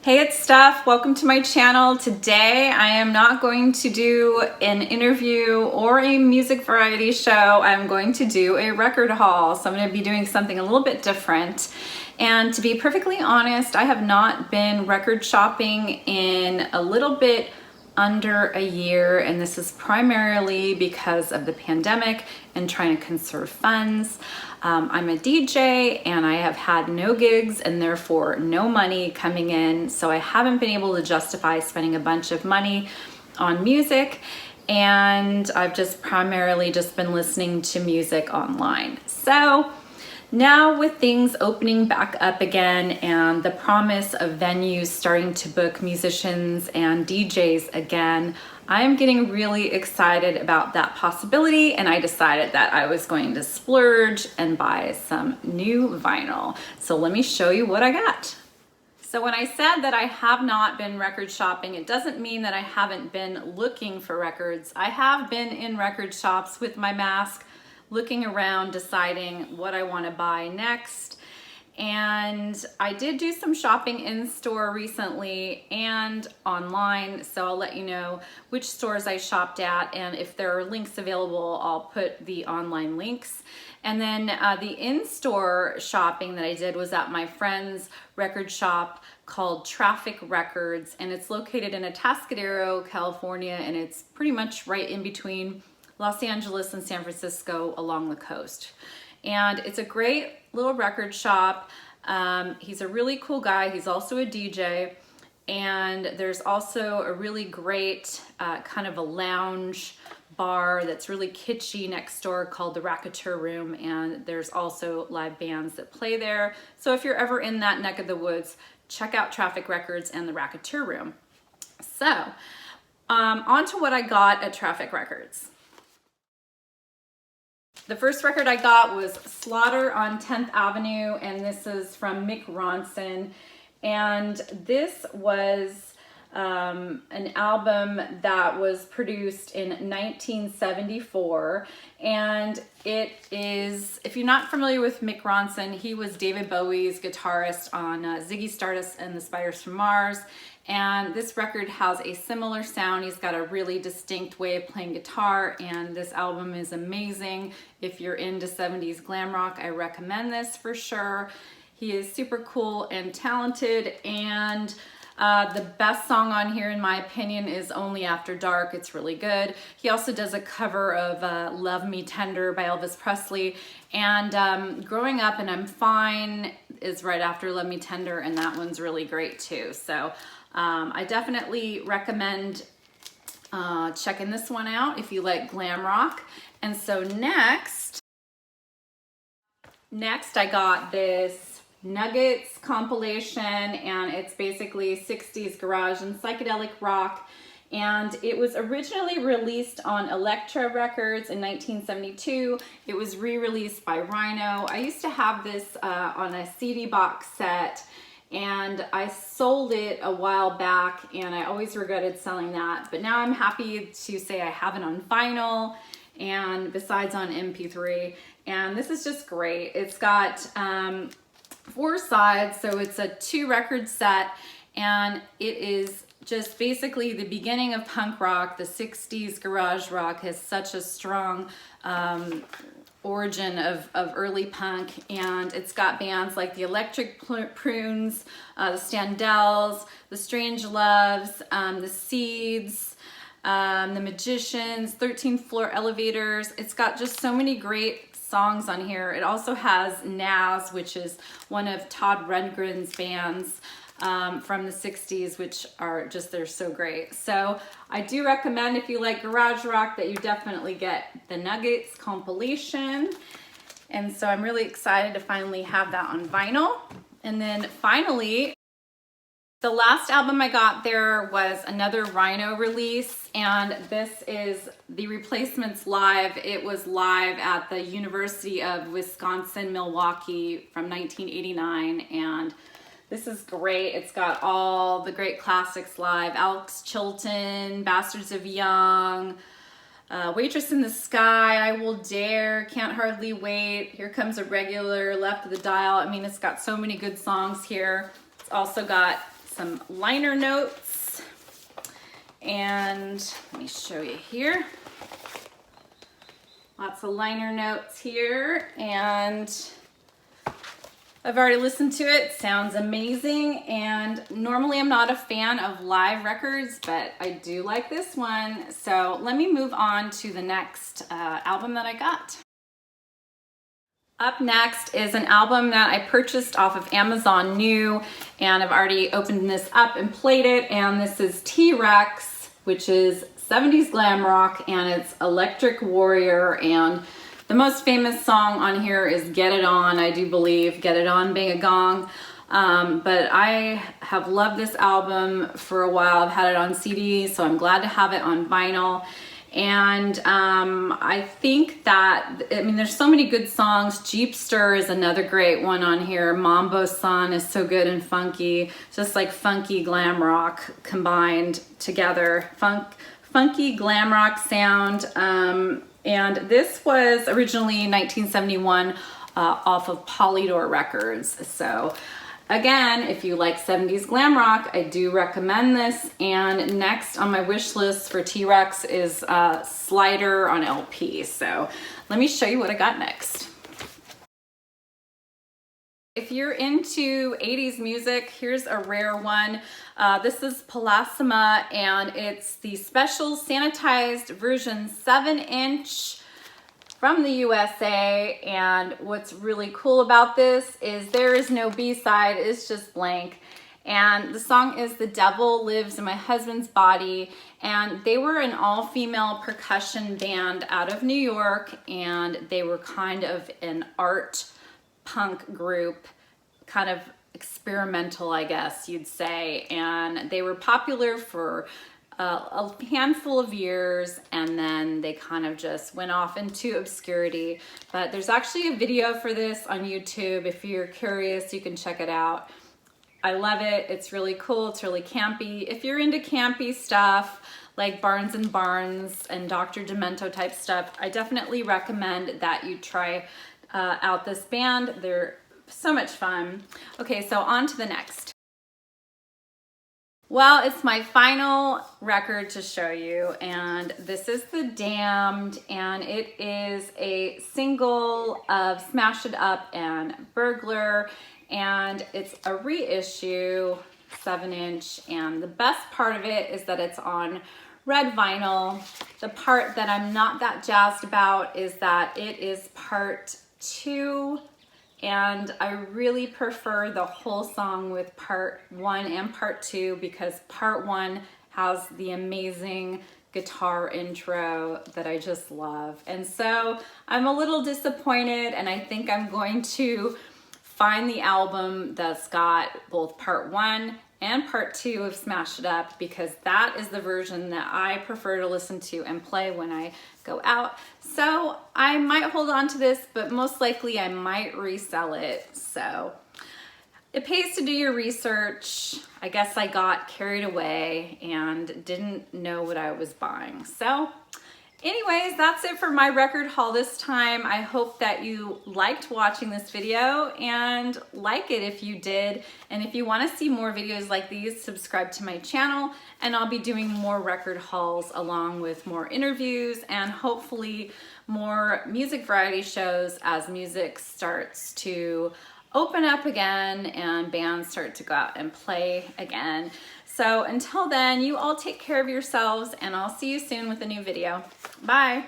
Hey, it's Steph. Welcome to my channel. Today I am not going to do an interview or a music variety show. I'm going to do a record haul. So I'm going to be doing something a little bit different. And to be perfectly honest, I have not been record shopping in a little bit under a year, and this is primarily because of the pandemic and trying to conserve funds. I'm a DJ and I have had no gigs and therefore no money coming in, so I haven't been able to justify spending a bunch of money on music, and I've just primarily just been listening to music online. So now with things opening back up again and the promise of venues starting to book musicians and DJs again, I'm getting really excited about that possibility, and I decided that I was going to splurge and buy some new vinyl. So let me show you what I got. So when I said that I have not been record shopping, it doesn't mean that I haven't been looking for records. I have been in record shops with my mask, looking around, deciding what I want to buy next. And I did do some shopping in store recently and online, so I'll let you know which stores I shopped at, and if there are links available, I'll put the online links. And then the in-store shopping that I did was at my friend's record shop called Traffic Records, and it's located in Atascadero, California, and it's pretty much right in between Los Angeles and San Francisco along the coast. And it's a great little record shop. He's a really cool guy. He's also a DJ. And there's also a really great kind of a lounge bar that's really kitschy next door called the Racketeer Room. And there's also live bands that play there. So if you're ever in that neck of the woods, check out Traffic Records and the Racketeer Room. So on to what I got at Traffic Records. The first record I got was Slaughter on 10th Avenue, and this is from Mick Ronson. And this was an album that was produced in 1974. And it is, if you're not familiar with Mick Ronson, he was David Bowie's guitarist on Ziggy Stardust and the Spiders from Mars. And this record has a similar sound. He's got a really distinct way of playing guitar, and this album is amazing. If you're into 70s glam rock, I recommend this for sure. He is super cool and talented, and the best song on here, in my opinion, is Only After Dark. It's really good. He also does a cover of Love Me Tender by Elvis Presley, and Growing Up and I'm Fine is right after Love Me Tender, and that one's really great too. So I definitely recommend checking this one out if you like glam rock. And so next I got this Nuggets compilation, and it's basically 60s garage and psychedelic rock. And it was originally released on Elektra Records in 1972. It was re-released by Rhino. I used to have this on a CD box set, and I sold it a while back, and I always regretted selling that. But now I'm happy to say I have it on vinyl, and besides on MP3. And this is just great. It's got 4 sides, so it's a 2-record set, and it is just basically the beginning of punk rock. The 60s garage rock has such a strong origin of early punk, and it's got bands like the Electric Prunes, the Standells, the Strange Loves, the Seeds, the Magicians, 13th Floor Elevators. It's got just so many great songs on here. It also has Nas, which is one of Todd Rundgren's bands from the 60s, which are just, they're so great. So I do recommend, if you like garage rock, that you definitely get the Nuggets compilation. And so I'm really excited to finally have that on vinyl. And then finally, the last album I got there was another Rhino release, and this is The Replacements Live. It was live at the University of Wisconsin-Milwaukee from 1989, and this is great. It's got all the great classics live. Alex Chilton, Bastards of Young, Waitress in the Sky, I Will Dare, Can't Hardly Wait, Here Comes a Regular, Left of the Dial. I mean, it's got so many good songs here. It's also got some liner notes. And let me show you here. Lots of liner notes here, and I've already listened to it. Sounds amazing, and normally I'm not a fan of live records, but I do like this one. So let me move on to the next album that I got. Up next is an album that I purchased off of Amazon New, and I've already opened this up and played it, and this is TRex, which is 70s glam rock, and it's Electric Warrior, and the most famous song on here is Get It On, I do believe, Get It On, Bang a Gong. But I have loved this album for a while. I've had it on CD, so I'm glad to have it on vinyl. And I think that, I mean, there's so many good songs. Jeepster is another great one on here. Mambo San is so good and funky, just like funky glam rock combined together. Funky glam rock sound. And this was originally 1971 off of Polydor Records. So again, if you like 70s glam rock, I do recommend this. And next on my wish list for TRex is Slider on LP. So let me show you what I got next. If you're into 80s music, here's a rare one. This is Palassima, and it's the special sanitized version 7-inch from the USA. And what's really cool about this is there is no B-side, it's just blank. And the song is The Devil Lives in My Husband's Body. And they were an all-female percussion band out of New York, and they were kind of an art punk group, kind of experimental, I guess you'd say. And they were popular for a handful of years, and then they kind of just went off into obscurity. But there's actually a video for this on YouTube. If you're curious, you can check it out. I love it. It's really cool. It's really campy. If you're into campy stuff like Barnes and Barnes and Dr. Demento type stuff, I definitely recommend that you try out this band. They're so much fun. Okay, so on to the next. Well, it's my final record to show you, and this is The Damned, and it is a single of Smash It Up and Burglar, and it's a reissue 7-inch, and the best part of it is that it's on red vinyl. The part that I'm not that jazzed about is that it is part 2, and I really prefer the whole song with part 1 and part 2, because part 1 has the amazing guitar intro that I just love. And so I'm a little disappointed, and I think I'm going to find the album that's got both part 1 and part 2 of Smash It Up, because that is the version that I prefer to listen to and play when I go out. So I might hold on to this, but most likely I might resell it. So it pays to do your research. I guess I got carried away and didn't know what I was buying. So anyways, that's it for my record haul this time. I hope that you liked watching this video, and like it if you did. And if you want to see more videos like these, subscribe to my channel, and I'll be doing more record hauls along with more interviews and hopefully more music variety shows as music starts to open up again and bands start to go out and play again. So until then, you all take care of yourselves, and I'll see you soon with a new video. Bye.